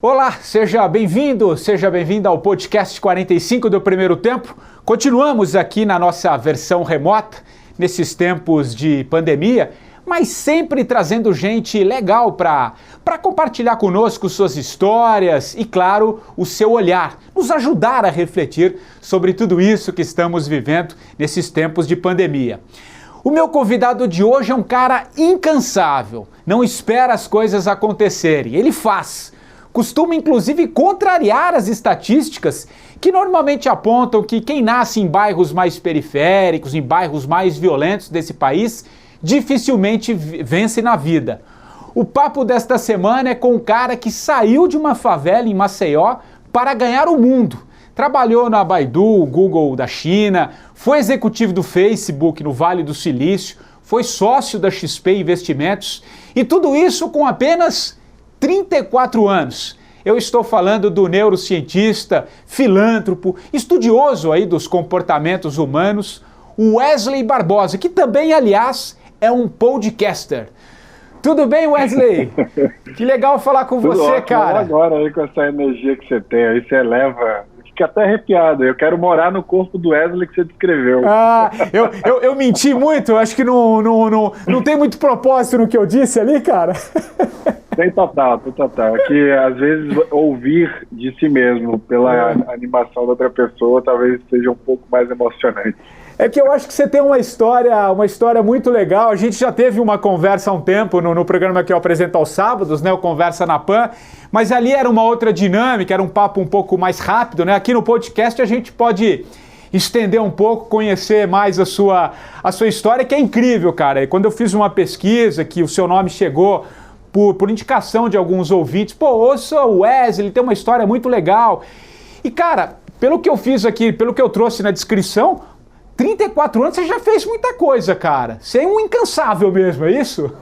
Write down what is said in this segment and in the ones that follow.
Olá, seja bem-vindo ao podcast 45 do Primeiro Tempo. Continuamos aqui na nossa versão remota, nesses tempos de pandemia, mas sempre trazendo gente legal para compartilhar conosco suas histórias e, claro, o seu olhar, nos ajudar a refletir sobre tudo isso que estamos vivendo nesses tempos de pandemia. O meu convidado de hoje é um cara incansável, não espera as coisas acontecerem, ele faz. Costuma, inclusive, contrariar as estatísticas que normalmente apontam que quem nasce em bairros mais periféricos, em bairros mais violentos desse país, dificilmente vence na vida. O papo desta semana é com um cara que saiu de uma favela em Maceió para ganhar o mundo. Trabalhou na Baidu, Google da China, foi executivo do Facebook no Vale do Silício, foi sócio da XP Investimentos e tudo isso com apenas 34 anos. Eu estou falando do neurocientista, filântropo, estudioso aí dos comportamentos humanos, Wesley Barbosa, que também, aliás, é um podcaster. Tudo bem, Wesley? Que legal falar com você, ótimo, cara. Agora aí com essa energia que você tem, aí você eleva, fica até arrepiado. Eu quero morar no corpo do Wesley que você descreveu. Eu menti muito, acho que não tem muito propósito no que eu disse ali, cara. Tem total. É que às vezes ouvir de si mesmo pela animação da outra pessoa talvez seja um pouco mais emocionante. É que eu acho que você tem uma história muito legal. A gente já teve uma conversa há um tempo no programa que eu apresento aos sábados, né? O Conversa na Pan, mas ali era uma outra dinâmica, era um papo um pouco mais rápido, né? Aqui no podcast a gente pode estender um pouco, conhecer mais a sua história, que é incrível, cara. E quando eu fiz uma pesquisa que o seu nome chegou por indicação de alguns ouvintes, ouça o Wesley, tem uma história muito legal. E, cara, pelo que eu fiz aqui, pelo que eu trouxe na descrição, 34 anos você já fez muita coisa, cara. Você é um incansável mesmo, é isso?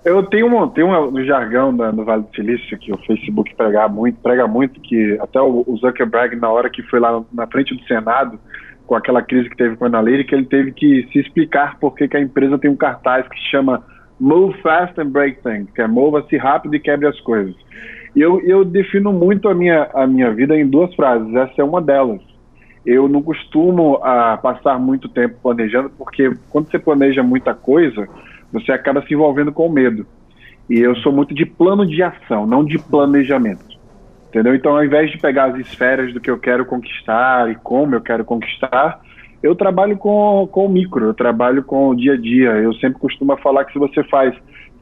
Eu tenho no jargão do Vale do Silício, que o Facebook prega muito, que até o Zuckerberg, na hora que foi lá na frente do Senado, com aquela crise que teve com a Analytics, ele teve que se explicar por que a empresa tem um cartaz que se chama Move Fast and Break Things, que é mova-se rápido e quebre as coisas. E eu defino muito a minha vida em duas frases, essa é uma delas. Eu não costumo passar muito tempo planejando, porque quando você planeja muita coisa, você acaba se envolvendo com medo. E eu sou muito de plano de ação, não de planejamento. Entendeu? Então, ao invés de pegar as esferas do que eu quero conquistar e como eu quero conquistar, eu trabalho com o micro, eu trabalho com o dia a dia. Eu sempre costumo falar que se você faz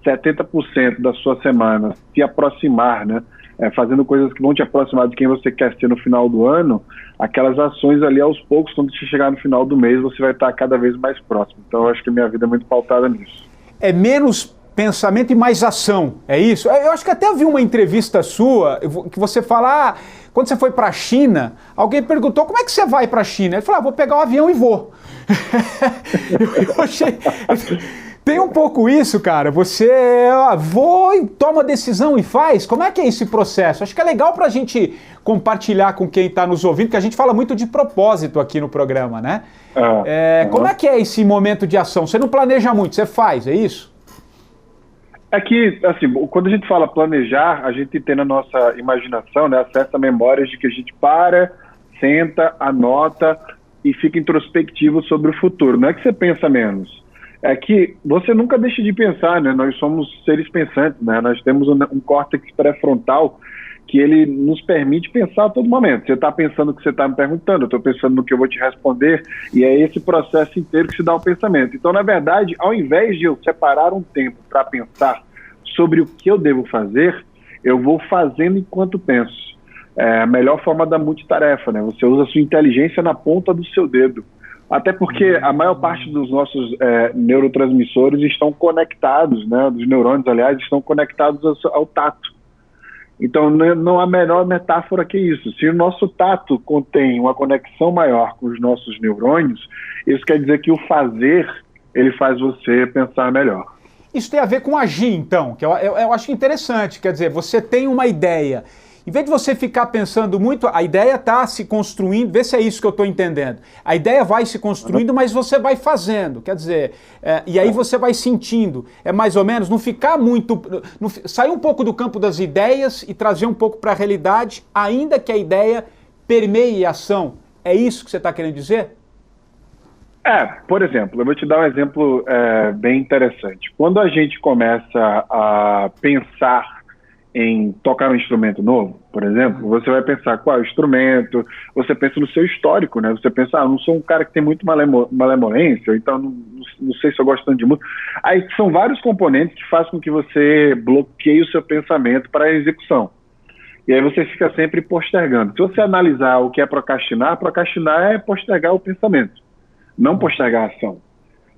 70% da sua semana se aproximar, né? Fazendo coisas que vão te aproximar de quem você quer ser no final do ano, aquelas ações ali aos poucos, quando você chegar no final do mês, você vai estar cada vez mais próximo. Então eu acho que a minha vida é muito pautada nisso. É menos pensamento e mais ação, é isso? Eu acho que até vi uma entrevista sua que você fala, quando você foi para a China, alguém perguntou, como é que você vai para a China? Ele falou, vou pegar o avião e vou. eu achei... Tem um pouco isso, cara, você voa e toma decisão e faz. Como é que é esse processo? Acho que é legal pra gente compartilhar com quem tá nos ouvindo, que a gente fala muito de propósito aqui no programa, né? Como é que é esse momento de ação? Você não planeja muito, você faz, é isso? É que, assim, quando a gente fala planejar, a gente tem na nossa imaginação, né, acesso a memórias de que a gente para, senta, anota e fica introspectivo sobre o futuro. Não é que você pensa menos. É que você nunca deixa de pensar, né? Nós somos seres pensantes, né? Nós temos um córtex pré-frontal que ele nos permite pensar a todo momento. Você está pensando o que você está me perguntando, eu estou pensando no que eu vou te responder, e é esse processo inteiro que se dá o pensamento. Então, na verdade, ao invés de eu separar um tempo para pensar sobre o que eu devo fazer, eu vou fazendo enquanto penso. É a melhor forma da multitarefa, né? Você usa a sua inteligência na ponta do seu dedo. Até porque a maior parte dos nossos neurotransmissores estão conectados, né, dos neurônios, aliás, estão conectados ao tato. Então, não há menor metáfora que isso. Se o nosso tato contém uma conexão maior com os nossos neurônios, isso quer dizer que o fazer, ele faz você pensar melhor. Isso tem a ver com agir, então, que eu acho interessante. Quer dizer, você tem uma ideia Em vez de você ficar pensando muito, a ideia está se construindo, vê se é isso que eu estou entendendo. A ideia vai se construindo, mas você vai fazendo, quer dizer, e aí você vai sentindo. É mais ou menos, não ficar muito, sair um pouco do campo das ideias e trazer um pouco para a realidade, ainda que a ideia permeie a ação. É isso que você está querendo dizer? Por exemplo, eu vou te dar um exemplo bem interessante. Quando a gente começa a pensar em tocar um instrumento novo, por exemplo, você vai pensar qual é o instrumento, você pensa no seu histórico, né? Você pensa, não sou um cara que tem muito malemolência, então não sei se eu gosto tanto de música. Aí são vários componentes que fazem com que você bloqueie o seu pensamento para a execução. E aí você fica sempre postergando. Se você analisar o que é procrastinar é postergar o pensamento, não postergar a ação.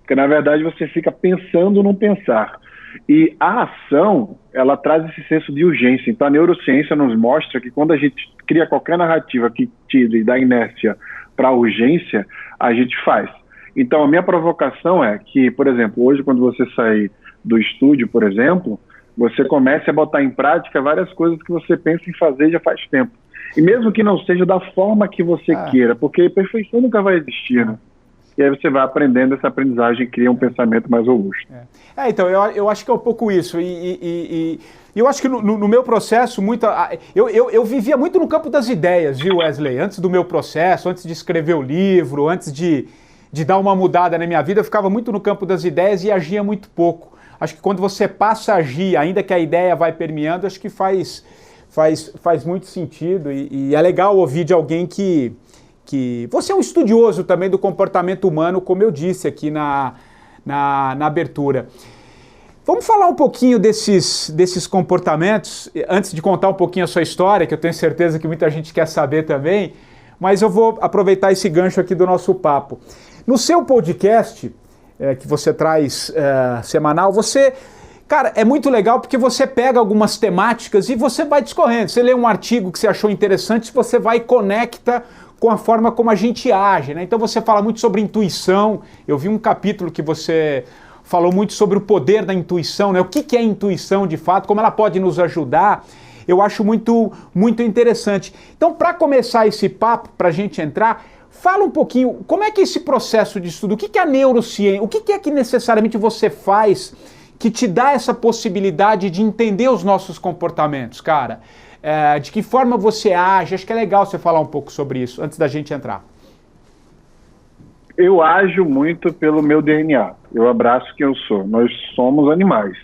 Porque, na verdade, você fica pensando no pensar. E a ação, ela traz esse senso de urgência. Então, a neurociência nos mostra que quando a gente cria qualquer narrativa que tire da inércia para a urgência, a gente faz. Então, a minha provocação é que, por exemplo, hoje, quando você sair do estúdio, por exemplo, você comece a botar em prática várias coisas que você pensa em fazer já faz tempo. E mesmo que não seja da forma que você queira, porque perfeição nunca vai existir, né? E aí você vai aprendendo, essa aprendizagem cria um pensamento mais robusto. Então, eu acho que é um pouco isso. E eu acho que no meu processo, eu vivia muito no campo das ideias, viu, Wesley? Antes do meu processo, antes de escrever o livro, antes de dar uma mudada na minha vida, eu ficava muito no campo das ideias e agia muito pouco. Acho que quando você passa a agir, ainda que a ideia vai permeando, acho que faz muito sentido. E é legal ouvir de alguém que você é um estudioso também do comportamento humano, como eu disse aqui na abertura. Vamos falar um pouquinho desses comportamentos, antes de contar um pouquinho a sua história, que eu tenho certeza que muita gente quer saber também, mas eu vou aproveitar esse gancho aqui do nosso papo. No seu podcast, que você traz semanal, cara, é muito legal porque você pega algumas temáticas e você vai discorrendo. Você lê um artigo que você achou interessante, você vai e conecta com a forma como a gente age, né? Então você fala muito sobre intuição. Eu vi um capítulo que você falou muito sobre o poder da intuição, né? O que é intuição de fato, como ela pode nos ajudar. Eu acho muito, muito interessante. Então, para começar esse papo, para a gente entrar, fala um pouquinho, como é que é esse processo de estudo? O que é a neurociência? O que é que necessariamente você faz que te dá essa possibilidade de entender os nossos comportamentos, cara? De que forma você age? Acho que é legal você falar um pouco sobre isso, antes da gente entrar. Eu ajo muito pelo meu DNA. Eu abraço quem eu sou. Nós somos animais.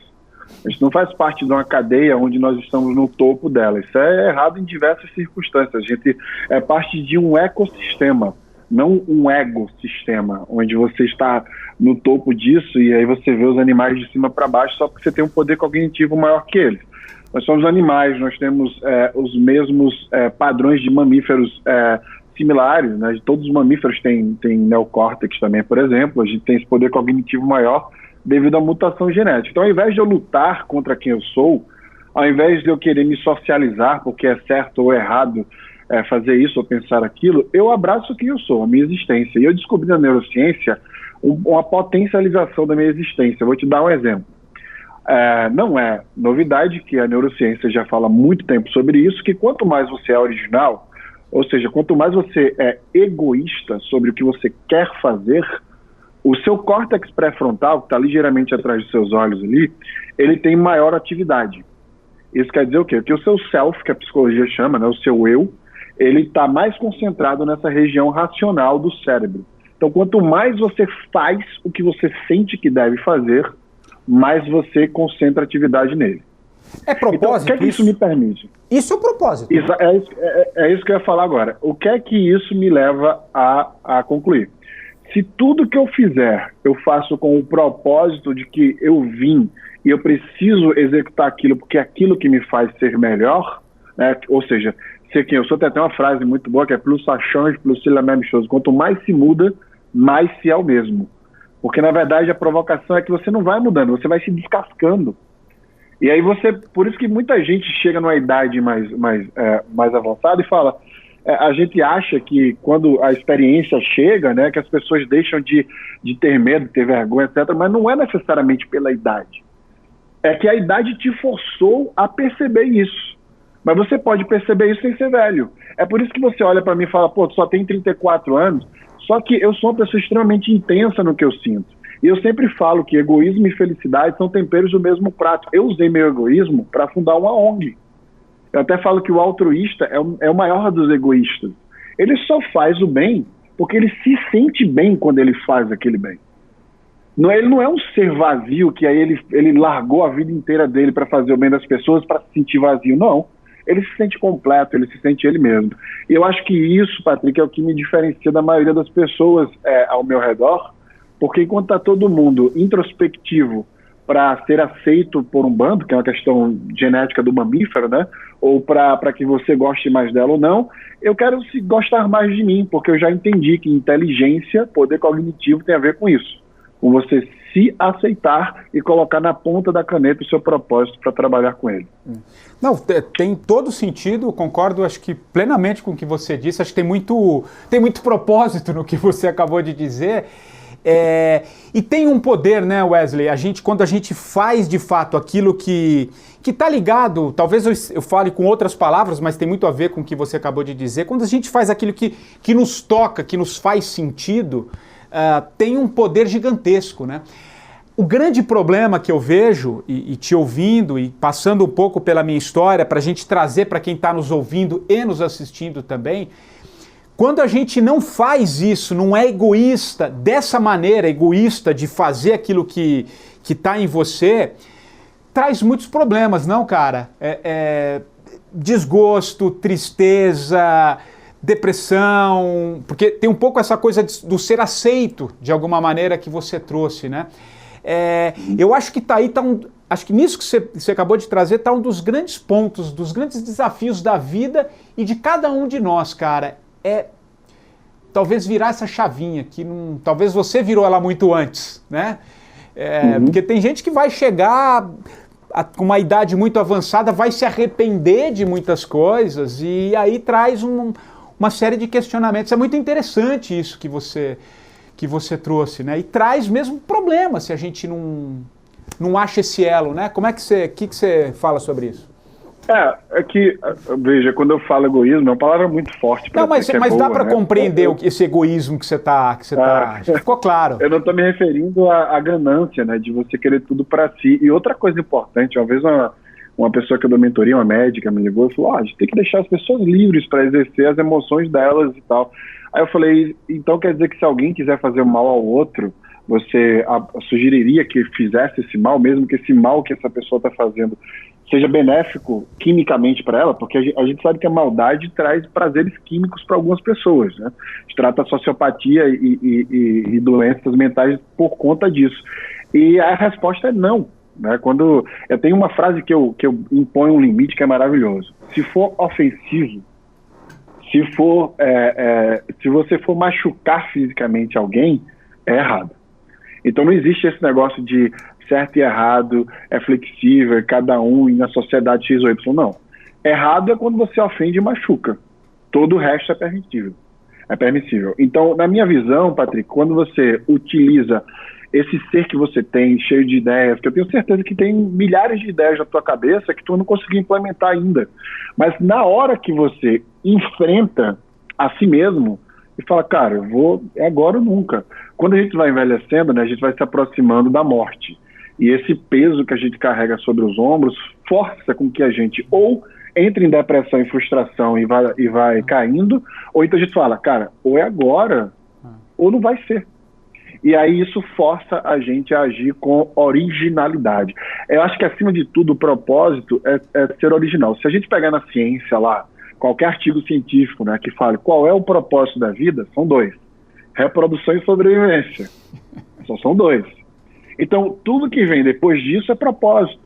A gente não faz parte de uma cadeia onde nós estamos no topo dela. Isso é errado em diversas circunstâncias. A gente é parte de um ecossistema, não um egossistema, onde você está no topo disso e aí você vê os animais de cima para baixo só porque você tem um poder cognitivo maior que eles. Nós somos animais, nós temos os mesmos padrões de mamíferos similares, né? Todos os mamíferos têm neocórtex também, por exemplo. A gente tem esse poder cognitivo maior devido à mutação genética. Então, ao invés de eu lutar contra quem eu sou, ao invés de eu querer me socializar porque é certo ou errado fazer isso ou pensar aquilo, eu abraço quem eu sou, a minha existência. E eu descobri na neurociência uma potencialização da minha existência. Eu vou te dar um exemplo. Não é novidade que a neurociência já fala há muito tempo sobre isso, que quanto mais você é original, ou seja, quanto mais você é egoísta sobre o que você quer fazer, o seu córtex pré-frontal, que está ligeiramente atrás dos seus olhos ali, ele tem maior atividade. Isso quer dizer o quê? Que o seu self, que a psicologia chama, né, o seu eu, ele está mais concentrado nessa região racional do cérebro. Então, quanto mais você faz o que você sente que deve fazer, mais você concentra atividade nele. É propósito? Então, o que é que isso me permite? Isso é o propósito. É isso que eu ia falar agora. O que é que isso me leva a concluir? Se tudo que eu fizer, eu faço com o propósito de que eu vim e eu preciso executar aquilo porque é aquilo que me faz ser melhor, né? Ou seja, ser quem eu sou, tem até uma frase muito boa que é plus ça change, plus c'est la même chose. Quanto mais se muda, mais se é o mesmo. Porque, na verdade, a provocação é que você não vai mudando, você vai se descascando. E aí por isso que muita gente chega numa idade mais avançada e fala, a gente acha que quando a experiência chega, né, que as pessoas deixam de ter medo, ter vergonha, etc., mas não é necessariamente pela idade. É que a idade te forçou a perceber isso. Mas você pode perceber isso sem ser velho. É por isso que você olha para mim e fala, pô, tu só tem 34 anos, só que eu sou uma pessoa extremamente intensa no que eu sinto. E eu sempre falo que egoísmo e felicidade são temperos do mesmo prato. Eu usei meu egoísmo para fundar uma ONG. Eu até falo que o altruísta é o maior dos egoístas. Ele só faz o bem porque ele se sente bem quando ele faz aquele bem. Ele não é um ser vazio que aí ele largou a vida inteira dele para fazer o bem das pessoas para se sentir vazio. Não. Ele se sente completo, ele se sente ele mesmo. E eu acho que isso, Patrick, é o que me diferencia da maioria das pessoas ao meu redor, porque enquanto está todo mundo introspectivo para ser aceito por um bando, que é uma questão genética do mamífero, né? Ou para que você goste mais dela ou não, eu quero gostar mais de mim, porque eu já entendi que inteligência, poder cognitivo tem a ver com isso. Com você se aceitar e colocar na ponta da caneta o seu propósito para trabalhar com ele. Não, tem todo sentido, concordo, acho que plenamente com o que você disse, acho que tem muito propósito no que você acabou de dizer. E tem um poder, né, Wesley, quando a gente faz de fato aquilo que está ligado, talvez eu fale com outras palavras, mas tem muito a ver com o que você acabou de dizer, quando a gente faz aquilo que nos toca, que nos faz sentido, tem um poder gigantesco, né? O grande problema que eu vejo, e te ouvindo e passando um pouco pela minha história, para a gente trazer para quem está nos ouvindo e nos assistindo também, quando a gente não faz isso, não é egoísta, dessa maneira egoísta de fazer aquilo que está em você, traz muitos problemas, não, cara? Desgosto, tristeza, depressão, porque tem um pouco essa coisa do ser aceito, de alguma maneira, que você trouxe, né? Eu acho que acho que nisso que você acabou de trazer está um dos grandes pontos, dos grandes desafios da vida e de cada um de nós, cara. Talvez virar essa chavinha, talvez você virou ela muito antes, né? Porque tem gente que vai chegar com uma idade muito avançada, vai se arrepender de muitas coisas e aí traz uma série de questionamentos. É muito interessante isso que você trouxe, né? E traz mesmo problemas se a gente não acha esse elo, né? Que você fala sobre isso? Veja, quando eu falo egoísmo, é uma palavra muito forte. Mas dá para compreender esse egoísmo que você tá. Ficou claro. Eu não estou me referindo à ganância, né? De você querer tudo para si. E outra coisa importante, uma vez uma pessoa que eu dou mentoria, uma médica, me ligou e falou, a gente tem que deixar as pessoas livres para exercer as emoções delas e tal. Aí eu falei, então quer dizer que se alguém quiser fazer mal ao outro, você sugeriria que fizesse esse mal, mesmo que esse mal que essa pessoa está fazendo seja benéfico quimicamente para ela? Porque a gente sabe que a maldade traz prazeres químicos para algumas pessoas, né? A gente trata a sociopatia e doenças mentais por conta disso. E a resposta é não, né? Quando eu tenho uma frase que eu imponho um limite que é maravilhoso. Se for ofensivo, se você for machucar fisicamente alguém, é errado. Então não existe esse negócio de certo e errado, é flexível, cada um e na sociedade X ou Y, não. Errado é quando você ofende e machuca. Todo o resto é permissível. Então, na minha visão, Patrick, quando você utiliza esse ser que você tem, cheio de ideias, que eu tenho certeza que tem milhares de ideias na tua cabeça que tu não conseguiu implementar ainda, mas na hora que você enfrenta a si mesmo e fala, cara, é agora ou nunca. Quando a gente vai envelhecendo, né, a gente vai se aproximando da morte. E esse peso que a gente carrega sobre os ombros força com que a gente ou entre em depressão e frustração e vai caindo, ou então a gente fala, cara, ou é agora, ou não vai ser. E aí isso força a gente a agir com originalidade. Eu acho que, acima de tudo, o propósito é ser original. Se a gente pegar na ciência lá, qualquer artigo científico, né, que fale qual é o propósito da vida, são 2. Reprodução e sobrevivência. Só são 2. Então, tudo que vem depois disso é propósito,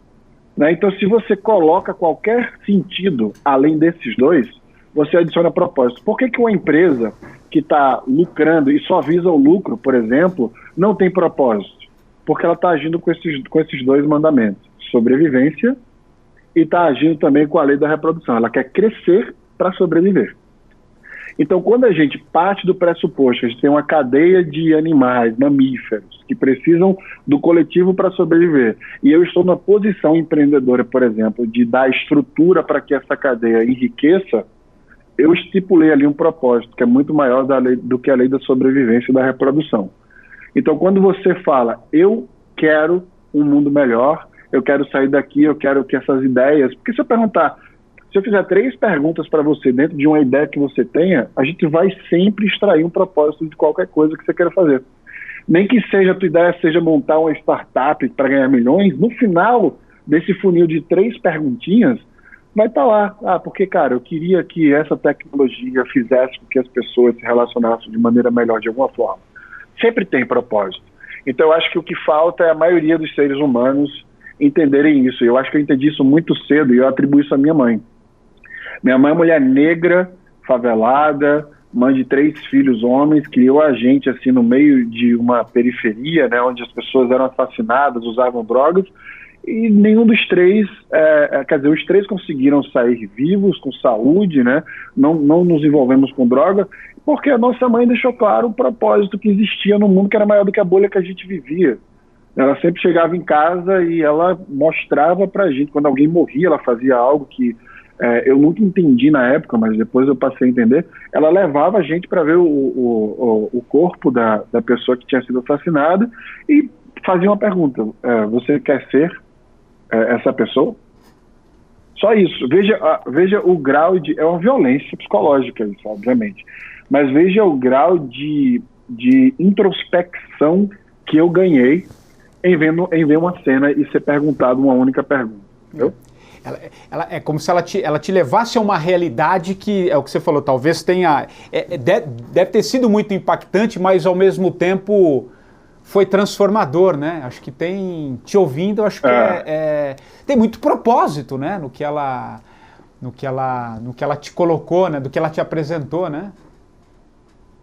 né? Então, se você coloca qualquer sentido além desses 2, você adiciona propósito. Por que uma empresa que está lucrando e só visa o lucro, por exemplo, não tem propósito? Porque ela está agindo com esses 2 mandamentos, sobrevivência, e está agindo também com a lei da reprodução. Ela quer crescer para sobreviver. Então, quando a gente parte do pressuposto que a gente tem uma cadeia de animais, mamíferos, que precisam do coletivo para sobreviver, e eu estou na posição empreendedora, por exemplo, de dar estrutura para que essa cadeia enriqueça, eu estipulei ali um propósito que é muito maior do que a lei da sobrevivência e da reprodução. Então, quando você fala, eu quero um mundo melhor, eu quero sair daqui, eu quero que essas ideias... Porque se eu perguntar, se eu fizer 3 perguntas para você dentro de uma ideia que você tenha, a gente vai sempre extrair um propósito de qualquer coisa que você queira fazer. Nem que seja a tua ideia seja montar uma startup para ganhar milhões, no final desse funil de 3 perguntinhas, vai estar lá. Porque, cara, eu queria que essa tecnologia fizesse com que as pessoas se relacionassem de maneira melhor de alguma forma. Sempre tem propósito. Então, eu acho que o que falta é a maioria dos seres humanos entenderem isso. Eu acho que eu entendi isso muito cedo e eu atribuo isso à minha mãe. Minha mãe é mulher negra, favelada, mãe de 3 filhos homens, criou a gente assim no meio de uma periferia, né, onde as pessoas eram assassinadas, usavam drogas, e nenhum dos 3, quer dizer, os 3 conseguiram sair vivos, com saúde, né, não nos envolvemos com droga, porque a nossa mãe deixou claro o propósito que existia no mundo, que era maior do que a bolha que a gente vivia. Ela sempre chegava em casa e ela mostrava pra gente, quando alguém morria, ela fazia algo que eu nunca entendi na época, mas depois eu passei a entender. Ela levava a gente para ver o corpo da pessoa que tinha sido assassinada e fazia uma pergunta: você quer ser essa pessoa? Só isso. Veja o grau de... É uma violência psicológica isso, obviamente. Mas veja o grau de introspecção que eu ganhei em ver uma cena e ser perguntado uma única pergunta. Entendeu? Ela é como se ela te levasse a uma realidade que, é o que você falou, talvez tenha... deve ter sido muito impactante, mas ao mesmo tempo foi transformador, né? Acho que te ouvindo, acho que tem muito propósito, né? No que ela te colocou, né? Do que ela te apresentou, né?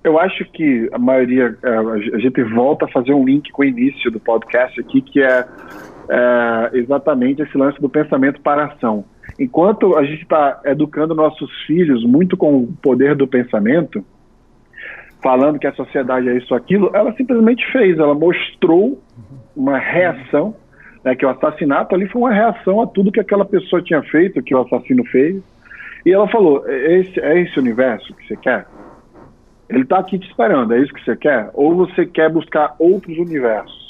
Eu acho que a maioria... a gente volta a fazer um link com o início do podcast aqui, que é exatamente esse lance do pensamento para a ação. Enquanto a gente está educando nossos filhos muito com o poder do pensamento, falando que a sociedade é isso ou aquilo, ela simplesmente fez, ela mostrou uma reação, né, que o assassinato ali foi uma reação a tudo que aquela pessoa tinha feito, que o assassino fez, e ela falou: é esse universo que você quer? Ele está aqui te esperando, é isso que você quer? Ou você quer buscar outros universos?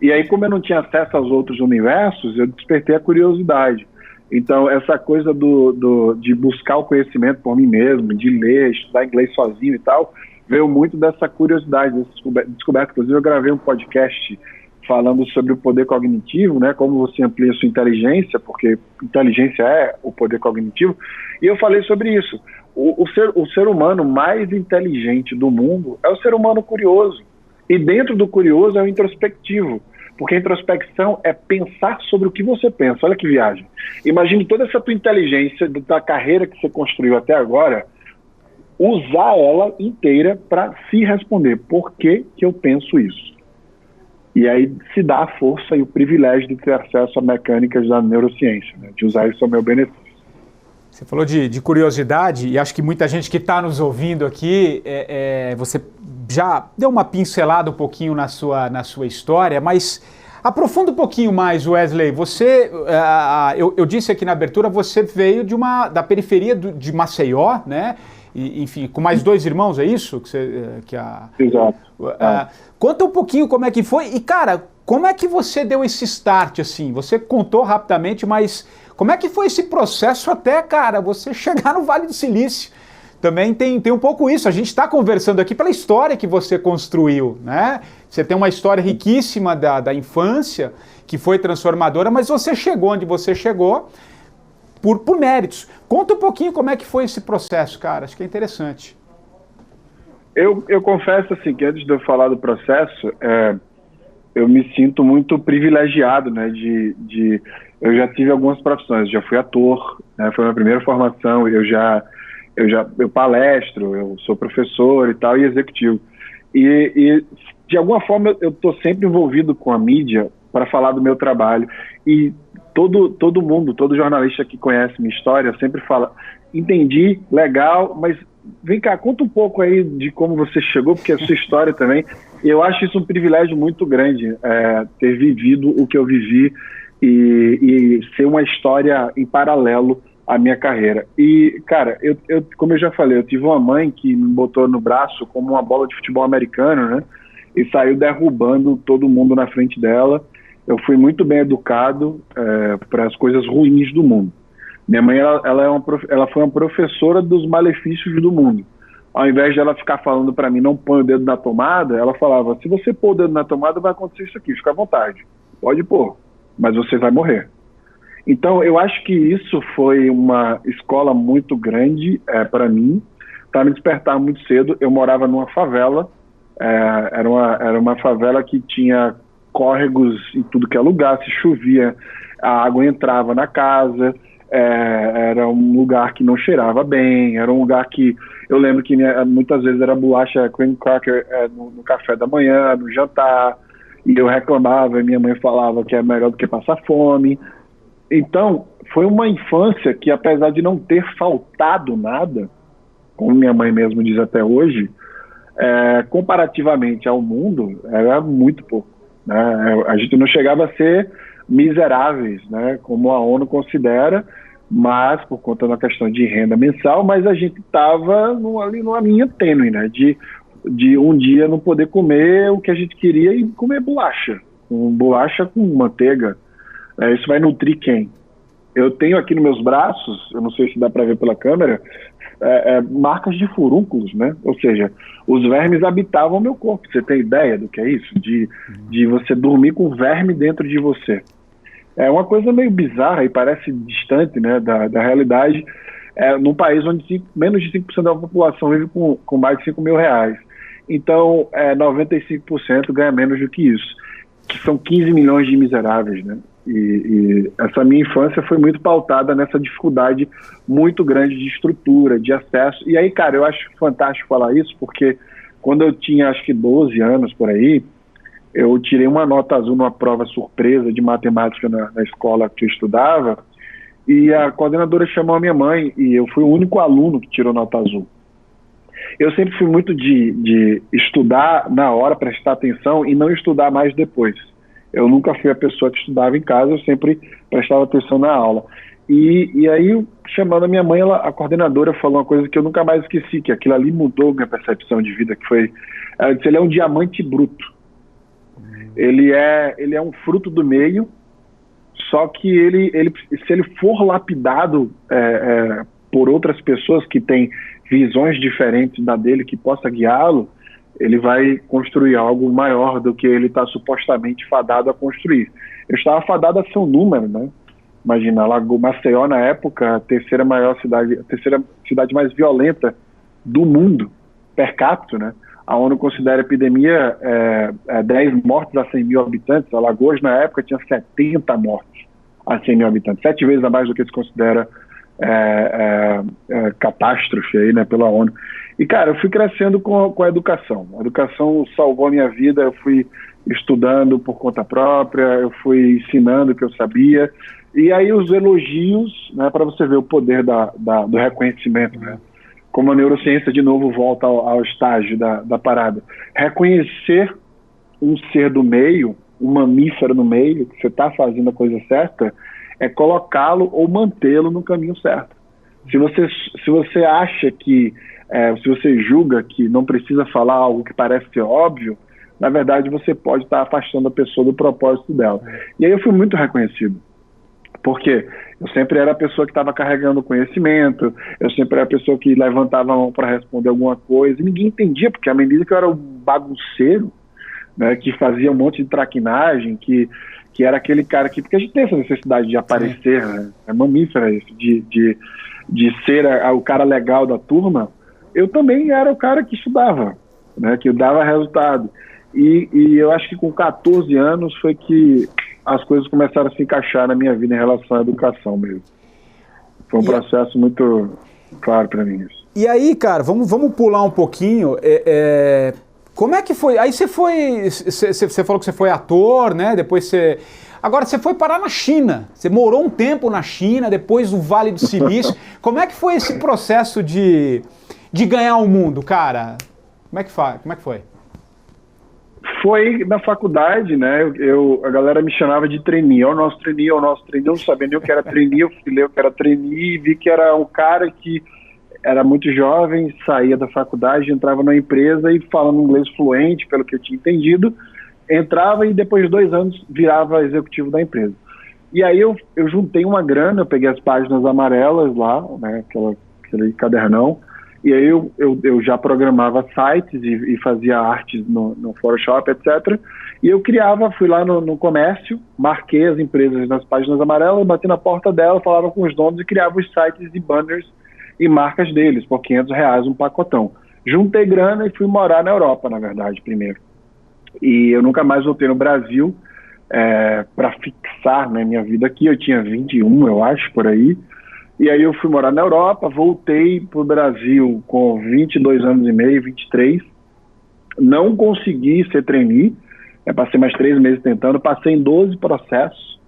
E aí, como eu não tinha acesso aos outros universos, eu despertei a curiosidade. Então, essa coisa de buscar o conhecimento por mim mesmo, de ler, estudar inglês sozinho e tal, veio muito dessa curiosidade, dessa descoberta. Inclusive, eu gravei um podcast falando sobre o poder cognitivo, né, como você amplia a sua inteligência, porque inteligência é o poder cognitivo, e eu falei sobre isso. O ser humano mais inteligente do mundo é o ser humano curioso. E dentro do curioso é o introspectivo. Porque a introspecção é pensar sobre o que você pensa. Olha que viagem. Imagine toda essa tua inteligência da carreira que você construiu até agora, usar ela inteira para se responder. Por que eu penso isso? E aí se dá a força e o privilégio de ter acesso a mecânicas da neurociência, né? De usar isso ao meu benefício. Você falou de curiosidade, e acho que muita gente que está nos ouvindo aqui, você já deu uma pincelada um pouquinho na sua história, mas aprofunda um pouquinho mais, Wesley. Você, eu disse aqui na abertura, você veio da periferia de Maceió, né? E, enfim, com mais 2 irmãos, é isso? Exato. Conta um pouquinho como é que foi, e cara, como é que você deu esse start, assim? Você contou rapidamente, mas como é que foi esse processo até, cara, você chegar no Vale do Silício? Também tem um pouco isso. A gente está conversando aqui pela história que você construiu, né? Você tem uma história riquíssima da infância, que foi transformadora, mas você chegou onde você chegou por méritos. Conta um pouquinho como é que foi esse processo, cara. Acho que é interessante. Eu confesso, assim, que antes de eu falar do processo, eu me sinto muito privilegiado, né? Eu já tive algumas profissões. Eu já fui ator, né? Foi a minha primeira formação. Eu palestro, eu sou professor e tal, e executivo. E de alguma forma eu estou sempre envolvido com a mídia para falar do meu trabalho. E todo mundo, todo jornalista que conhece minha história sempre fala: entendi, legal, mas vem cá, conta um pouco aí de como você chegou, porque a sua história também, eu acho isso um privilégio muito grande, ter vivido o que eu vivi e ser uma história em paralelo à minha carreira. E, cara, como eu já falei, eu tive uma mãe que me botou no braço como uma bola de futebol americano, né? E saiu derrubando todo mundo na frente dela. Eu fui muito bem educado para as coisas ruins do mundo. Minha mãe, ela foi uma professora dos malefícios do mundo. Ao invés de ela ficar falando para mim, não põe o dedo na tomada, ela falava, se você pôr o dedo na tomada, vai acontecer isso aqui, fica à vontade. Pode pôr, mas você vai morrer. Então, eu acho que isso foi uma escola muito grande para mim, para me despertar muito cedo. Eu morava numa favela, era uma favela que tinha córregos em tudo que é lugar, se chovia, a água entrava na casa, era um lugar que não cheirava bem, era um lugar que eu lembro que muitas vezes era bolacha cream cracker no café da manhã, no jantar, e eu reclamava, e minha mãe falava que é melhor do que passar fome. Então, foi uma infância que, apesar de não ter faltado nada, como minha mãe mesmo diz até hoje, comparativamente ao mundo, era muito pouco, né? A gente não chegava a ser miseráveis, né, como a ONU considera, mas por conta da questão de renda mensal, mas a gente estava ali numa linha tênue, né, de um dia não poder comer o que a gente queria e comer bolacha com manteiga. Isso vai nutrir quem? Eu tenho aqui nos meus braços, eu não sei se dá para ver pela câmera, marcas de furúnculos, né? Ou seja, os vermes habitavam o meu corpo. Você tem ideia do que é isso? De você dormir com verme dentro de você. É uma coisa meio bizarra e parece distante, né, da realidade, num país onde menos de 5% da população vive com mais de R$5.000. Então, 95% ganha menos do que isso, que são 15 milhões de miseráveis, né? E essa minha infância foi muito pautada nessa dificuldade muito grande de estrutura, de acesso. E aí, cara, eu acho fantástico falar isso, porque quando eu tinha, acho que 12 anos por aí, eu tirei uma nota azul numa prova surpresa de matemática na escola que eu estudava, e a coordenadora chamou a minha mãe, e eu fui o único aluno que tirou nota azul. Eu sempre fui muito de estudar na hora, prestar atenção, e não estudar mais depois. Eu nunca fui a pessoa que estudava em casa, eu sempre prestava atenção na aula. E aí, chamando a minha mãe, a coordenadora falou uma coisa que eu nunca mais esqueci, que aquilo ali mudou minha percepção de vida, que foi, ela disse, ele é um diamante bruto. Ele é um fruto do meio, só que se ele for lapidado por outras pessoas que têm visões diferentes da dele, que possa guiá-lo, ele vai construir algo maior do que ele está supostamente fadado a construir. Eu estava fadado a ser um número, né? Imagina, Maceió, na época, a terceira cidade mais violenta do mundo, per capita, né? A ONU considera a epidemia 10 mortes a 100 mil habitantes. Alagoas, na época, tinha 70 mortes a 100 mil habitantes, 7 vezes a mais do que se considera catástrofe aí, né, pela ONU. E, cara, eu fui crescendo com a educação. A educação salvou a minha vida, eu fui estudando por conta própria, eu fui ensinando o que eu sabia. E aí os elogios, né, para você ver o poder do reconhecimento, né? Como a neurociência, de novo, volta ao estágio da parada. Reconhecer um ser do meio, um mamífero no meio, que você está fazendo a coisa certa, é colocá-lo ou mantê-lo no caminho certo. Se você acha que, se você julga que não precisa falar algo que parece ser óbvio, na verdade você pode estar afastando a pessoa do propósito dela. E aí eu fui muito reconhecido. Porque eu sempre era a pessoa que estava carregando conhecimento, eu sempre era a pessoa que levantava a mão para responder alguma coisa, e ninguém entendia, porque à medida que eu era um bagunceiro, né, que fazia um monte de traquinagem, que era aquele cara que... Porque a gente tem essa necessidade de aparecer, né? É mamífero isso, de ser o cara legal da turma. Eu também era o cara que estudava, né, que dava resultado. E eu acho que com 14 anos foi que as coisas começaram a se encaixar na minha vida em relação à educação mesmo. Foi um processo muito claro para mim isso. E aí, cara, vamos pular um pouquinho. Como é que foi? Aí você falou que você foi ator, né? Depois você... Agora, você foi parar na China. Você morou um tempo na China, depois o Vale do Silício. Como é que foi esse processo de de ganhar o mundo, cara? Como é que foi? Foi na faculdade, né? A galera me chamava de trainee. É o nosso trainee, é o nosso trainee. Eu não sabia nem o que era trainee. Eu fui ler o que era trainee e vi que era um cara que era muito jovem, saía da faculdade, entrava numa empresa e falando inglês fluente, pelo que eu tinha entendido, entrava e depois de 2 anos virava executivo da empresa. E aí eu juntei uma grana, eu peguei as páginas amarelas lá, né? Aquele cadernão. E aí eu já programava sites e fazia artes no Photoshop, etc. E eu fui lá no comércio, marquei as empresas nas páginas amarelas, bati na porta dela, falava com os donos e criava os sites e banners e marcas deles, por R$500 um pacotão. Juntei grana e fui morar na Europa, na verdade, primeiro. E eu nunca mais voltei no Brasil para fixar, né, minha vida aqui. Eu tinha 21, eu acho, por aí. E aí eu fui morar na Europa, voltei para o Brasil com 22 anos e meio, 23. Não consegui ser trainee, passei mais 3 meses tentando, passei em 12 processos,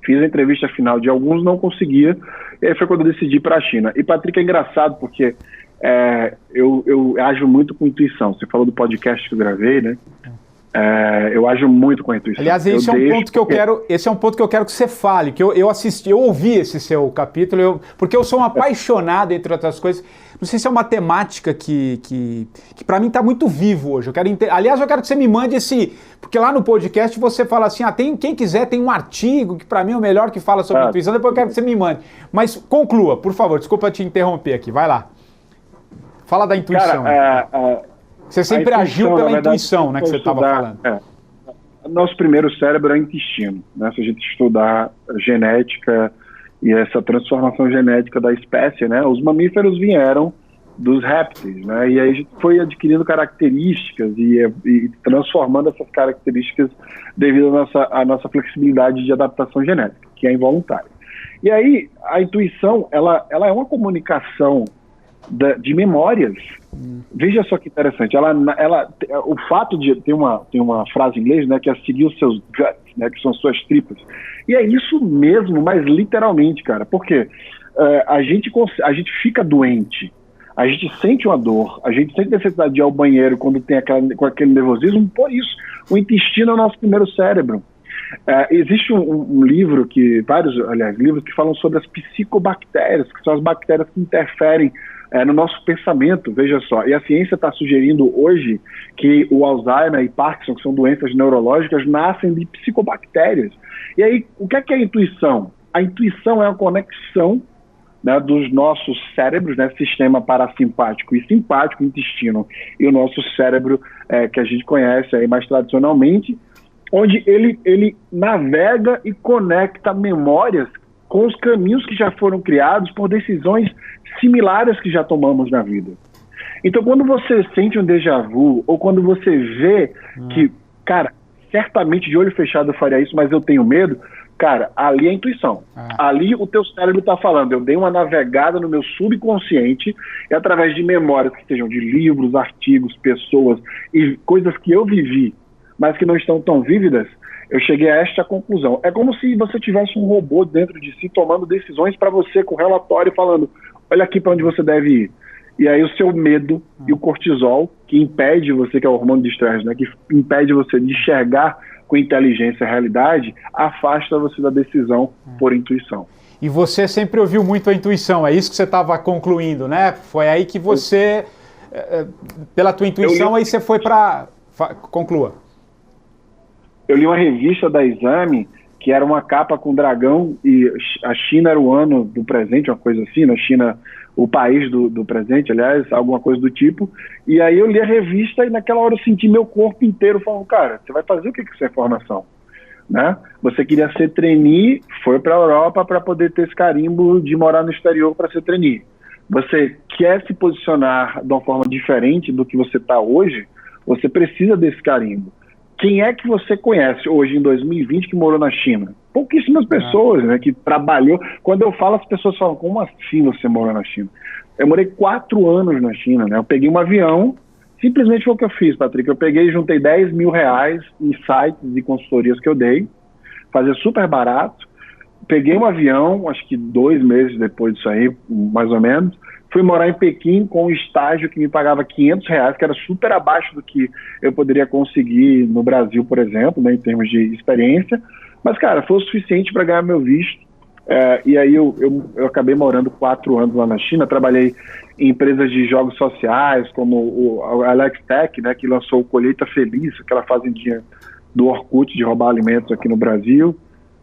fiz a entrevista final de alguns, não conseguia, e aí foi quando eu decidi ir para a China. E, Patrick, é engraçado porque eu ajo muito com intuição. Você falou do podcast que eu gravei, né? Eu ajo muito com a intuição. Aliás, esse é um ponto que eu quero que você fale, que eu ouvi esse seu capítulo, porque eu sou um apaixonado, entre outras coisas. Não sei se é uma temática que para mim está muito vivo hoje. Aliás, eu quero que você me mande porque lá no podcast você fala assim, quem quiser tem um artigo que para mim é o melhor que fala sobre intuição, depois eu quero que você me mande. Mas conclua, por favor, desculpa te interromper aqui, vai lá. Fala da intuição. Cara, você sempre agiu pela intuição, né, que você estava falando. Nosso primeiro cérebro é o intestino, né? Se a gente estudar genética e essa transformação genética da espécie, né? Os mamíferos vieram dos répteis, né? E aí a gente foi adquirindo características e transformando essas características devido à nossa flexibilidade de adaptação genética, que é involuntária. E aí a intuição, ela é uma comunicação de memórias. Veja só que interessante, o fato de ter uma frase em inglês, né, que é seguir os seus guts, né, que são suas tripas, e é isso mesmo, mas literalmente, cara, porque a gente fica doente, a gente sente uma dor, a gente sente necessidade de ir ao banheiro quando tem aquele nervosismo. Por isso, o intestino é o nosso primeiro cérebro. Existe um livro vários livros que falam sobre as psicobactérias, que são as bactérias que interferem no nosso pensamento, veja só. E a ciência está sugerindo hoje que o Alzheimer e Parkinson, que são doenças neurológicas, nascem de psicobactérias. E aí, o que é a intuição? A intuição é a conexão, né, dos nossos cérebros, né, sistema parasimpático e simpático, intestino, e o nosso cérebro que a gente conhece aí mais tradicionalmente, onde ele navega e conecta memórias com os caminhos que já foram criados por decisões similares que já tomamos na vida. Então, quando você sente um déjà vu, ou quando você vê que, cara, certamente de olho fechado eu faria isso, mas eu tenho medo, cara, ali é a intuição. Ali o teu cérebro está falando, eu dei uma navegada no meu subconsciente e através de memórias que sejam de livros, artigos, pessoas e coisas que eu vivi, mas que não estão tão vívidas, eu cheguei a esta conclusão. É como se você tivesse um robô dentro de si tomando decisões para você com relatório falando, olha aqui para onde você deve ir. E aí o seu medo e o cortisol, que impede você, que é o hormônio de estresse, né, que impede você de enxergar com inteligência a realidade, afasta você da decisão por intuição. E você sempre ouviu muito a intuição, é isso que você estava concluindo, né? Foi aí que você, pela tua intuição, aí você foi para... Conclua. Eu li uma revista da Exame, que era uma capa com dragão, e a China era o ano do presente, uma coisa assim, na China, o país do presente, aliás, alguma coisa do tipo. E aí eu li a revista e naquela hora eu senti meu corpo inteiro falando, cara, você vai fazer o que com essa informação? Né? Você queria ser trainee, foi para a Europa para poder ter esse carimbo de morar no exterior para ser trainee. Você quer se posicionar de uma forma diferente do que você está hoje, você precisa desse carimbo. Quem é que você conhece hoje, em 2020, que morou na China? Pouquíssimas pessoas, né, que trabalhou. Quando eu falo, as pessoas falam, como assim você morou na China? Eu morei 4 anos na China, né? Eu peguei um avião, simplesmente foi o que eu fiz, Patrick. Eu peguei e juntei R$10 mil em sites e consultorias que eu dei, fazia super barato. Peguei um avião, acho que 2 meses depois disso aí, mais ou menos, Fui morar em Pequim com um estágio que me pagava R$ 500, que era super abaixo do que eu poderia conseguir no Brasil, por exemplo, né, em termos de experiência. Mas, cara, foi o suficiente para ganhar meu visto. E aí eu acabei morando 4 anos lá na China. Trabalhei em empresas de jogos sociais, como a Alex Tech, né, que lançou o Colheita Feliz, aquela fazendinha do Orkut de roubar alimentos aqui no Brasil.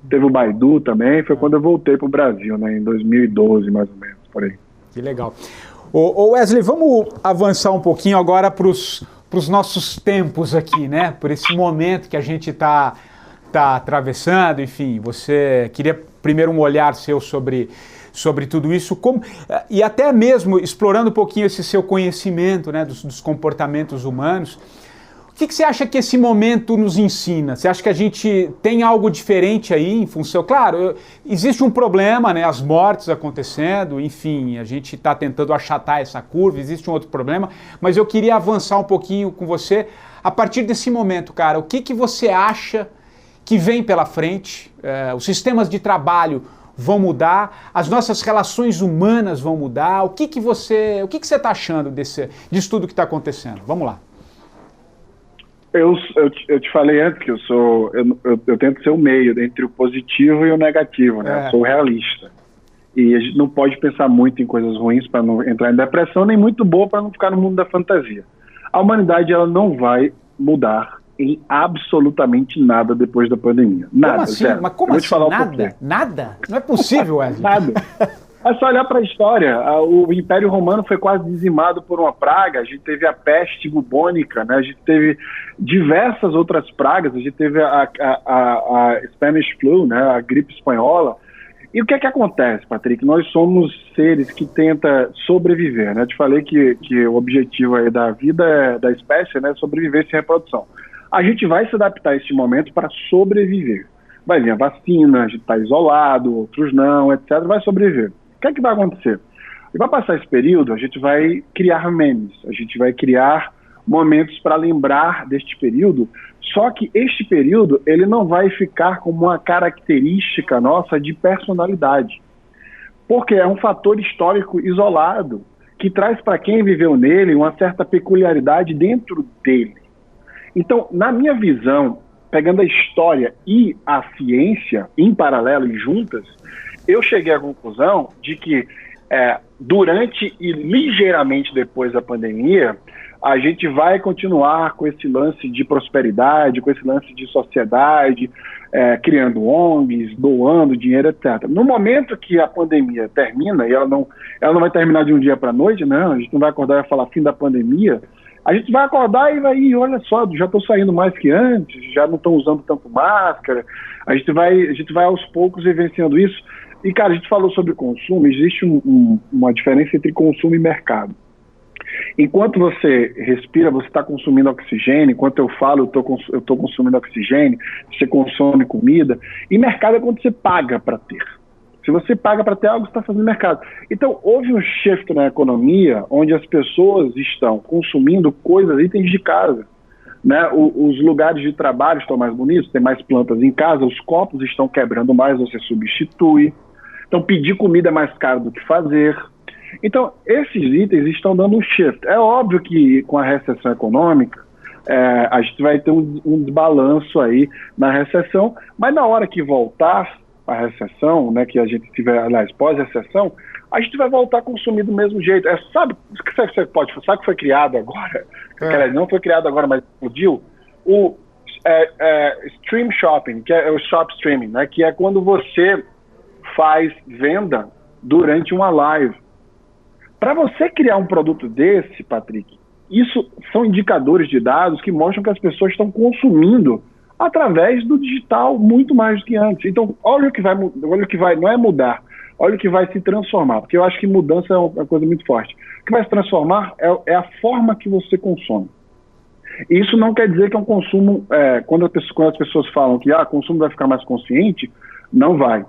Teve o Baidu também. Foi quando eu voltei para o Brasil, né, em 2012, mais ou menos, por aí. Que legal. Ô Wesley, vamos avançar um pouquinho agora para os nossos tempos aqui, né? Por esse momento que a gente está atravessando, enfim, você queria primeiro um olhar seu sobre tudo isso, e até mesmo explorando um pouquinho esse seu conhecimento, né, dos comportamentos humanos. O que você acha que esse momento nos ensina? Você acha que a gente tem algo diferente aí em função... Claro, existe um problema, né, as mortes acontecendo, enfim, a gente está tentando achatar essa curva, existe um outro problema, mas eu queria avançar um pouquinho com você a partir desse momento, cara. O que você acha que vem pela frente? Os sistemas de trabalho vão mudar, as nossas relações humanas vão mudar. O que você está achando disso tudo que está acontecendo? Vamos lá. Eu te falei antes que eu tento ser o meio entre o positivo e o negativo, né? Eu sou realista. E a gente não pode pensar muito em coisas ruins para não entrar em depressão, nem muito boa para não ficar no mundo da fantasia. A humanidade, ela não vai mudar em absolutamente nada depois da pandemia. Nada, como assim? Zero. Mas como assim? Nada? Nada? Não é possível, Wesley. Nada. É só olhar para a história. O Império Romano foi quase dizimado por uma praga. A gente teve a peste bubônica, né? A gente teve diversas outras pragas. A gente teve a Spanish Flu, né? A gripe espanhola. E o que é que acontece, Patrick? Nós somos seres que tentam sobreviver, né? Eu te falei que o objetivo aí da vida, da espécie, né, é sobreviver sem reprodução. A gente vai se adaptar a este momento para sobreviver. Vai vir a vacina, a gente está isolado, outros não, etc. Vai sobreviver. O que é que vai acontecer? E vai passar esse período, a gente vai criar memes, a gente vai criar momentos para lembrar deste período, só que este período ele não vai ficar como uma característica nossa de personalidade, porque é um fator histórico isolado, que traz para quem viveu nele uma certa peculiaridade dentro dele. Então, na minha visão, pegando a história e a ciência em paralelo e juntas, eu cheguei à conclusão de que durante e ligeiramente depois da pandemia, a gente vai continuar com esse lance de prosperidade, com esse lance de sociedade, criando ONGs, doando dinheiro, etc. No momento que a pandemia termina, e ela não vai terminar de um dia para a noite, não, a gente não vai acordar e vai falar fim da pandemia, a gente vai acordar e vai, olha só, já estou saindo mais que antes, já não estão usando tanto máscara, a gente vai aos poucos vivenciando isso. E, cara, a gente falou sobre consumo, existe uma diferença entre consumo e mercado. Enquanto você respira, você está consumindo oxigênio, enquanto eu falo, eu estou consumindo oxigênio, você consome comida, e mercado é quando você paga para ter. Se você paga para ter algo, você está fazendo mercado. Então, houve um shift na economia, onde as pessoas estão consumindo coisas, itens de casa. Né? Os lugares de trabalho estão mais bonitos, tem mais plantas em casa, os copos estão quebrando mais, você substitui. Então, pedir comida é mais caro do que fazer. Então, esses itens estão dando um shift. É óbvio que com a recessão econômica, a gente vai ter um desbalanço aí na recessão, mas na hora que voltar a recessão, né, que a gente tiver, aliás, pós-recessão, a gente vai voltar a consumir do mesmo jeito. Sabe o que que foi criado agora? Não foi criado agora, mas explodiu? O stream shopping, que é o shop streaming, né, que é quando você faz venda durante uma live. Para você criar um produto desse, Patrick, isso são indicadores de dados que mostram que as pessoas estão consumindo através do digital muito mais do que antes. Então, olha o que vai, não é mudar, olha o que vai se transformar, porque eu acho que mudança é uma coisa muito forte. O que vai se transformar é a forma que você consome. E isso não quer dizer que é um consumo, quando as pessoas falam que o consumo vai ficar mais consciente, não vai.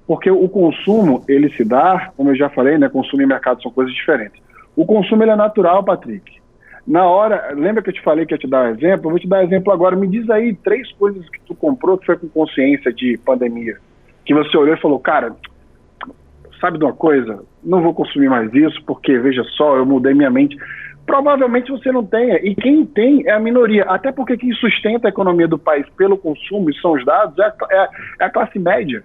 Porque o consumo, ele se dá, como eu já falei, né, consumo e mercado são coisas diferentes. O consumo, ele é natural, Patrick. Na hora, lembra que eu te falei que ia te dar exemplo? Eu vou te dar exemplo agora. Me diz aí 3 coisas que tu comprou que foi com consciência de pandemia. Que você olhou e falou, cara, sabe de uma coisa? não vou consumir mais isso, porque, veja só, eu mudei minha mente. Provavelmente você não tenha, e quem tem é a minoria, até porque quem sustenta a economia do país pelo consumo, e são os dados, é a classe média.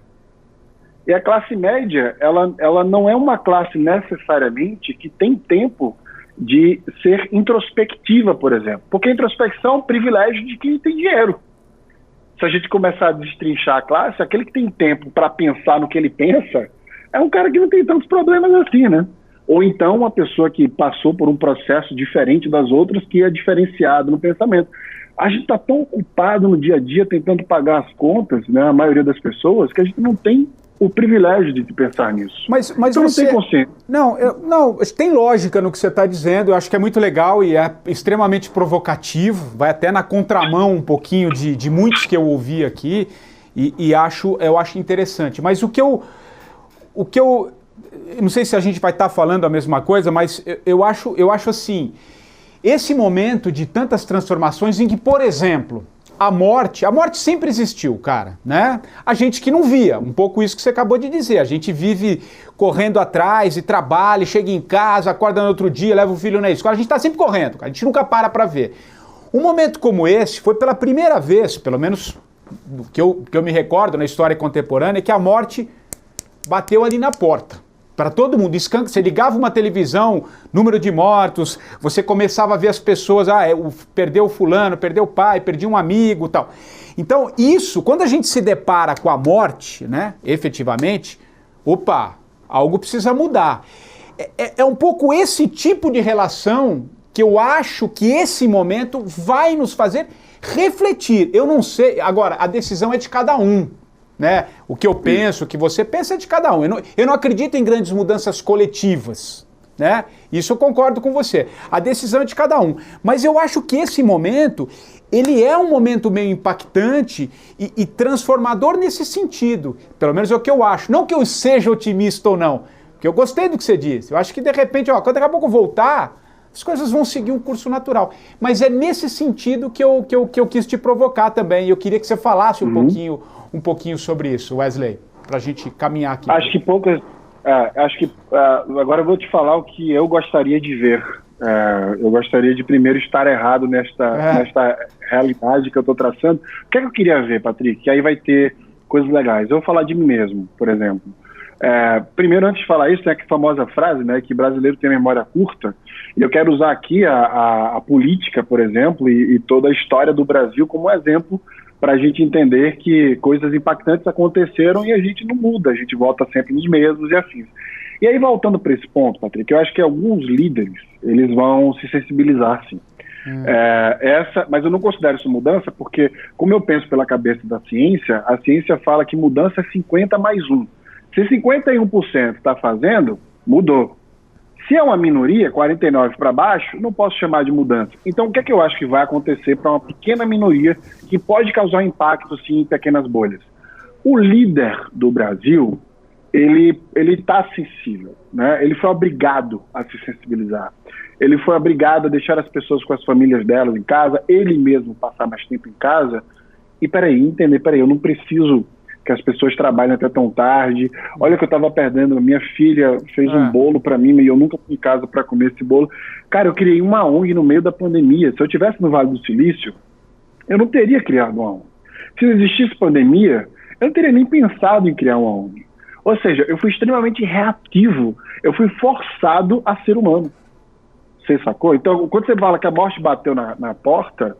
E a classe média, ela não é uma classe necessariamente que tem tempo de ser introspectiva, por exemplo. Porque a introspecção é um privilégio de quem tem dinheiro. Se a gente começar a destrinchar a classe, aquele que tem tempo para pensar no que ele pensa, é um cara que não tem tantos problemas assim, né? Ou então uma pessoa que passou por um processo diferente das outras, que é diferenciado no pensamento. A gente está tão ocupado no dia a dia tentando pagar as contas, né, a maioria das pessoas, que a gente não tem o privilégio de pensar nisso. Mas então você... não tem consciência. Não, tem lógica no que você está dizendo, eu acho que é muito legal e é extremamente provocativo, vai até na contramão um pouquinho de muitos que eu ouvi aqui, e eu acho interessante. Mas o que eu não sei se a gente vai estar falando a mesma coisa, mas eu acho assim, esse momento de tantas transformações em que, por exemplo, a morte sempre existiu, cara, né? A gente que não via, um pouco isso que você acabou de dizer, a gente vive correndo atrás e trabalha, chega em casa, acorda no outro dia, leva o filho na escola, a gente está sempre correndo, a gente nunca para ver. Um momento como esse foi pela primeira vez, pelo menos que eu me recordo na história contemporânea, que a morte bateu ali na porta. Para todo mundo, você ligava uma televisão, número de mortos, você começava a ver as pessoas, perdeu o fulano, perdeu o pai, perdi um amigo e tal. Então isso, quando a gente se depara com a morte, né, efetivamente, algo precisa mudar. É um pouco esse tipo de relação que eu acho que esse momento vai nos fazer refletir. Eu não sei, agora, a decisão é de cada um. Né? O que eu penso, o que você pensa é de cada um. Eu não acredito em grandes mudanças coletivas. Né? Isso eu concordo com você. A decisão é de cada um. Mas eu acho que esse momento, ele é um momento meio impactante e transformador nesse sentido. Pelo menos é o que eu acho. Não que eu seja otimista ou não. Porque eu gostei do que você disse. Eu acho que de repente, quando daqui a pouco voltar, as coisas vão seguir um curso natural. Mas é nesse sentido que eu quis te provocar também. Eu queria que você falasse um pouquinho sobre isso, Wesley, para a gente caminhar aqui. Acho que agora eu vou te falar o que eu gostaria de ver. Eu gostaria de primeiro estar errado nesta realidade que eu estou traçando. O que é que eu queria ver, Patrick? Que aí vai ter coisas legais. Eu vou falar de mim mesmo, por exemplo. Primeiro, antes de falar isso, tem a famosa frase, né, que brasileiro tem memória curta, e eu quero usar aqui a política, por exemplo, e toda a história do Brasil como exemplo para a gente entender que coisas impactantes aconteceram e a gente não muda, a gente volta sempre nos mesmos e assim. E aí, voltando para esse ponto, Patrick, eu acho que alguns líderes, eles vão se sensibilizar, sim. Mas eu não considero isso mudança, porque, como eu penso pela cabeça da ciência, a ciência fala que mudança é 50 mais 1. Se 51% está fazendo, mudou. Se é uma minoria, 49 para baixo, não posso chamar de mudança. Então, o que é que eu acho que vai acontecer para uma pequena minoria que pode causar impacto, sim, em pequenas bolhas? O líder do Brasil, ele está sensível, né? Ele foi obrigado a se sensibilizar. Ele foi obrigado a deixar as pessoas com as famílias delas em casa, ele mesmo passar mais tempo em casa. E eu não preciso que as pessoas trabalhem até tão tarde. Olha que eu estava perdendo, minha filha fez um bolo para mim e eu nunca fui em casa para comer esse bolo. Cara, eu criei uma ONG no meio da pandemia. Se eu estivesse no Vale do Silício, eu não teria criado uma ONG. Se não existisse pandemia, eu não teria nem pensado em criar uma ONG. Ou seja, eu fui extremamente reativo, eu fui forçado a ser humano. Você sacou? Então, quando você fala que a morte bateu na porta,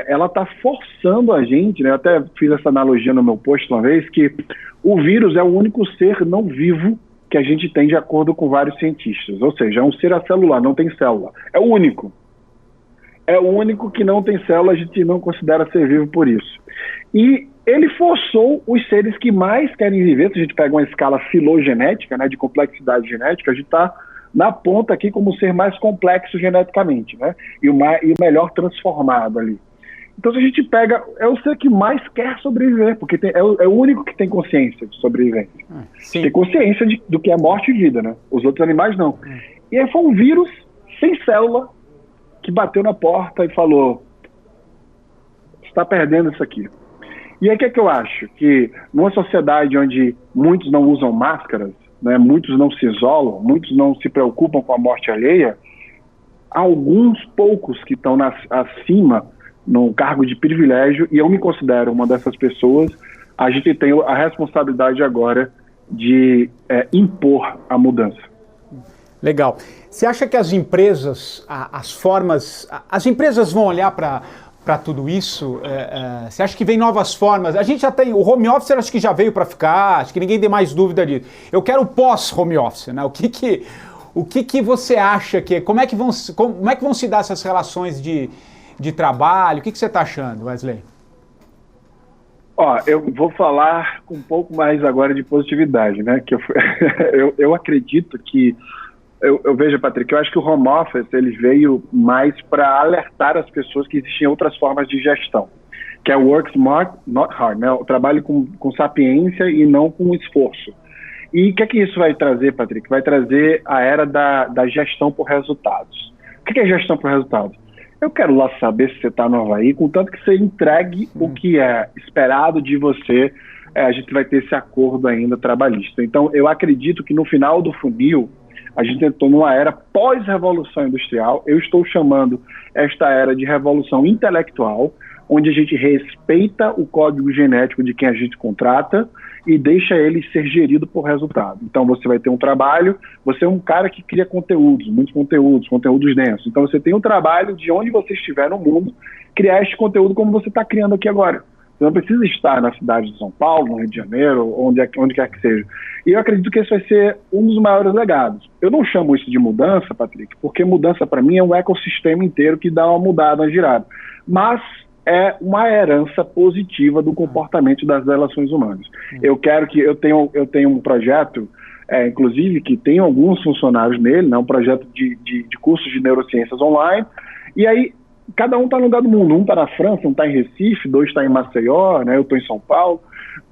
ela está forçando a gente, né? Eu até fiz essa analogia no meu post uma vez, que o vírus é o único ser não vivo que a gente tem de acordo com vários cientistas. Ou seja, é um ser acelular, não tem célula. É o único. É o único que não tem célula, a gente não considera ser vivo por isso. E ele forçou os seres que mais querem viver, se a gente pega uma escala filogenética, né, de complexidade genética, a gente está na ponta aqui como o ser mais complexo geneticamente, né? E o melhor transformado ali. Então, se a gente pega, é o ser que mais quer sobreviver, porque é o único que tem consciência de sobrevivência. Tem consciência do que é morte e vida, né? Os outros animais não. E aí foi um vírus sem célula que bateu na porta e falou: você está perdendo isso aqui. E aí o que é que eu acho? Que numa sociedade onde muitos não usam máscaras, né, muitos não se isolam, muitos não se preocupam com a morte alheia, alguns poucos que estão acima, no cargo de privilégio, e eu me considero uma dessas pessoas, a gente tem a responsabilidade agora de impor a mudança. Legal. Você acha que as empresas, as empresas vão olhar para tudo isso? Você acha que vem novas formas? A gente já tem, o home office acho que já veio para ficar, acho que ninguém tem mais dúvida disso. Eu quero o pós-home office, né? O que você acha que, como é que vão se dar essas relações de trabalho? O que você está achando, Wesley? Eu vou falar com um pouco mais agora de positividade, né? Que eu acredito que, eu vejo, Patrick, eu acho que o home office ele veio mais para alertar as pessoas que existiam outras formas de gestão, que é o work smart, not hard, né? O trabalho com sapiência e não com esforço. E o que isso vai trazer, Patrick? Vai trazer a era da gestão por resultados. O que é gestão por resultados? Eu quero lá saber se você está no Havaí, contanto que você entregue o que é esperado de você, a gente vai ter esse acordo ainda trabalhista. Então, eu acredito que no final do funil, a gente entrou numa era pós-revolução industrial. Eu estou chamando esta era de revolução intelectual, onde a gente respeita o código genético de quem a gente contrata e deixa ele ser gerido por resultado. Então você vai ter um trabalho, você é um cara que cria conteúdos, muitos conteúdos densos. Então você tem um trabalho de onde você estiver no mundo, criar este conteúdo como você está criando aqui agora. Você não precisa estar na cidade de São Paulo, no Rio de Janeiro, onde quer que seja. E eu acredito que esse vai ser um dos maiores legados. Eu não chamo isso de mudança, Patrick, porque mudança para mim é um ecossistema inteiro que dá uma mudada, uma girada. Mas é uma herança positiva do comportamento das relações humanas. Eu tenho um projeto, inclusive, que tem alguns funcionários nele, né, um projeto de cursos de neurociências online, e aí cada um está no lugar do mundo. Um está na França, um está em Recife, 2 está em Maceió, né, eu estou em São Paulo,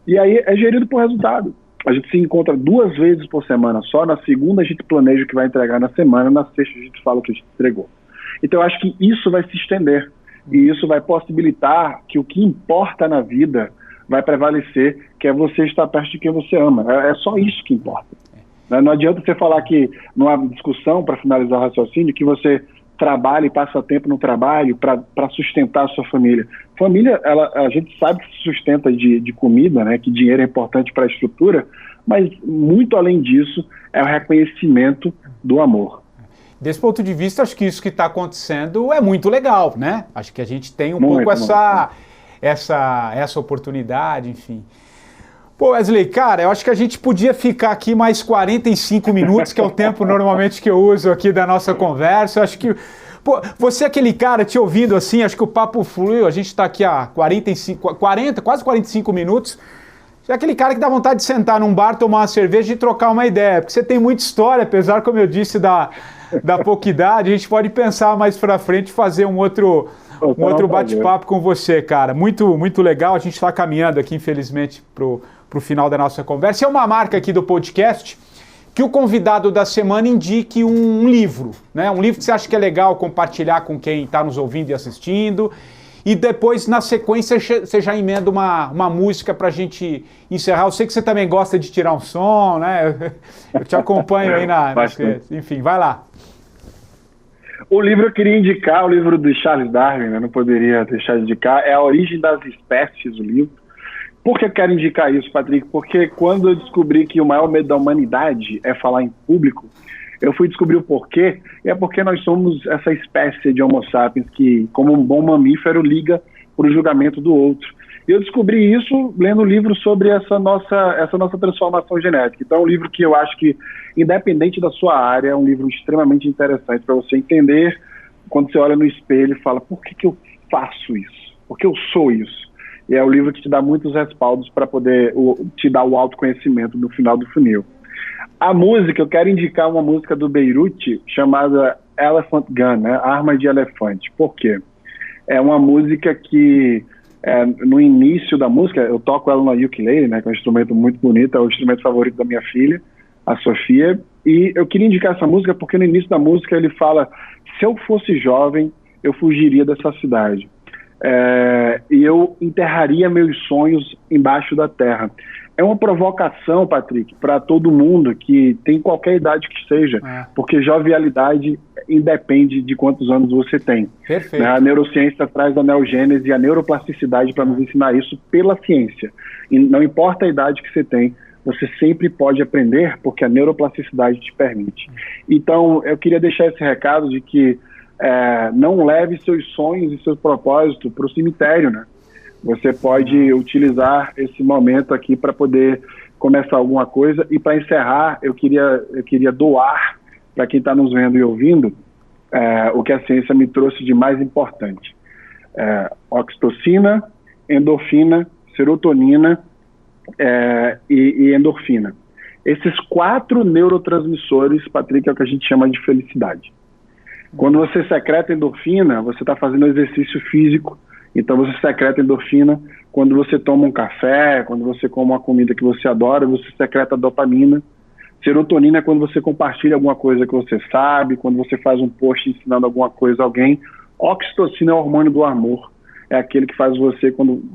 e aí é gerido por resultado. A gente se encontra 2 vezes por semana só, na segunda a gente planeja o que vai entregar na semana, na sexta a gente fala o que a gente entregou. Então eu acho que isso vai se estender, e isso vai possibilitar que o que importa na vida vai prevalecer, que é você estar perto de quem você ama. É só isso que importa. Não adianta você falar que, numa discussão, para finalizar o raciocínio, que você trabalha e passa tempo no trabalho para sustentar a sua família. Família, a gente sabe que se sustenta de comida, né, que dinheiro é importante para a estrutura, mas muito além disso é o reconhecimento do amor. Desse ponto de vista, acho que isso que está acontecendo é muito legal, né? Acho que a gente tem pouco essa oportunidade, enfim. Pô, Wesley, cara, eu acho que a gente podia ficar aqui mais 45 minutos, que é o tempo normalmente que eu uso aqui da nossa conversa. Eu acho que, pô, você é aquele cara te ouvindo assim, acho que o papo fluiu, a gente está aqui há 40, quase 45 minutos. Você é aquele cara que dá vontade de sentar num bar, tomar uma cerveja e trocar uma ideia, porque você tem muita história, apesar, como eu disse, da pouca idade. A gente pode pensar mais pra frente, fazer um outro bate-papo com você, cara. Muito, muito legal. A gente está caminhando aqui, infelizmente, pro final da nossa conversa. É uma marca aqui do podcast que o convidado da semana indique um livro, né? Um livro que você acha que é legal compartilhar com quem está nos ouvindo e assistindo. E depois, na sequência, você já emenda uma música pra gente encerrar. Eu sei que você também gosta de tirar um som, né? Eu te acompanho aí enfim, vai lá. O livro eu queria indicar, o livro do Charles Darwin, né? Não poderia deixar de indicar, é A Origem das Espécies, o livro. Por que eu quero indicar isso, Patrick? Porque quando eu descobri que o maior medo da humanidade é falar em público, eu fui descobrir o porquê, e é porque nós somos essa espécie de Homo sapiens que, como um bom mamífero, liga para o julgamento do outro. E eu descobri isso lendo um livro sobre essa nossa transformação genética. Então é um livro que eu acho que, independente da sua área, é um livro extremamente interessante para você entender, quando você olha no espelho e fala, por que eu faço isso? Por que eu sou isso? E é o livro que te dá muitos respaldos para poder te dar o autoconhecimento no final do funil. A música, eu quero indicar uma música do Beirute chamada Elephant Gun, né? Arma de Elefante. Por quê? É uma música que, no início da música, eu toco ela no ukulele, né? Que é um instrumento muito bonito, é o instrumento favorito da minha filha, a Sofia. E eu queria indicar essa música porque no início da música ele fala, se eu fosse jovem, eu fugiria dessa cidade. E eu enterraria meus sonhos embaixo da terra. é uma provocação, Patrick, para todo mundo que tem qualquer idade que seja, porque jovialidade independe de quantos anos você tem. Perfeito. A neurociência traz a neogênese e a neuroplasticidade para nos ensinar isso pela ciência. E não importa a idade que você tem, você sempre pode aprender, porque a neuroplasticidade te permite. Então, eu queria deixar esse recado de que não leve seus sonhos e seus propósitos para o cemitério, né? Você pode utilizar esse momento aqui para poder começar alguma coisa. E para encerrar, eu queria doar para quem está nos vendo e ouvindo o que a ciência me trouxe de mais importante. Oxitocina, endorfina, serotonina e endorfina. Esses 4 neurotransmissores, Patrick, é o que a gente chama de felicidade. Quando você secreta endorfina, você está fazendo exercício físico, então você secreta endorfina. Quando você toma um café, quando você come uma comida que você adora, você secreta dopamina. Serotonina é quando você compartilha alguma coisa que você sabe, quando você faz um post ensinando alguma coisa a alguém. Oxitocina é o hormônio do amor. É aquele que faz você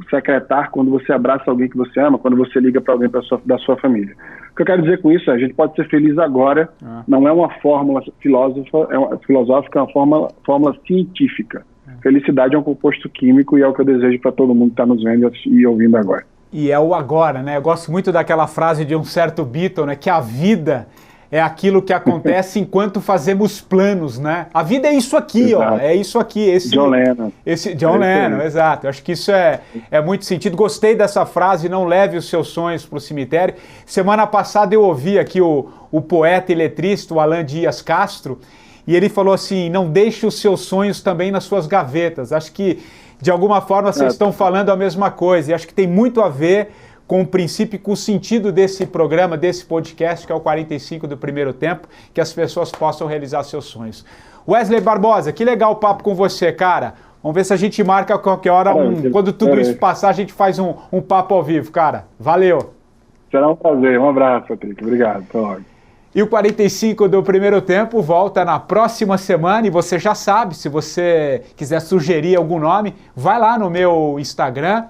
secretar quando você abraça alguém que você ama, quando você liga para alguém da sua família. O que eu quero dizer com isso é a gente pode ser feliz agora, não é uma fórmula filosófica, é uma fórmula científica. Felicidade é um composto químico e é o que eu desejo para todo mundo que está nos vendo e ouvindo agora. E é o agora, né? Eu gosto muito daquela frase de um certo Beatle, né? Que a vida é aquilo que acontece enquanto fazemos planos, né? A vida é isso aqui, exato. Ó. É isso aqui. John Lennon. John Lennon, exato. Eu acho que isso é muito sentido. Gostei dessa frase, não leve os seus sonhos para o cemitério. Semana passada eu ouvi aqui o poeta e letrista, o Alan Dias Castro, e ele falou assim, não deixe os seus sonhos também nas suas gavetas. Acho que, de alguma forma, vocês estão falando a mesma coisa. E acho que tem muito a ver com o princípio e com o sentido desse programa, desse podcast, que é o 45 do Primeiro Tempo, que as pessoas possam realizar seus sonhos. Wesley Barbosa, que legal o papo com você, cara. Vamos ver se a gente marca a qualquer hora, quando tudo isso passar, a gente faz um papo ao vivo, cara. Valeu. Será um prazer. Um abraço, Patrick. Obrigado. Até logo. E o 45 do Primeiro Tempo volta na próxima semana e você já sabe, se você quiser sugerir algum nome, vai lá no meu Instagram,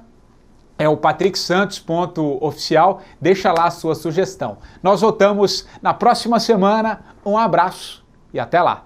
é o patricksantos.oficial, deixa lá a sua sugestão. Nós voltamos na próxima semana, um abraço e até lá.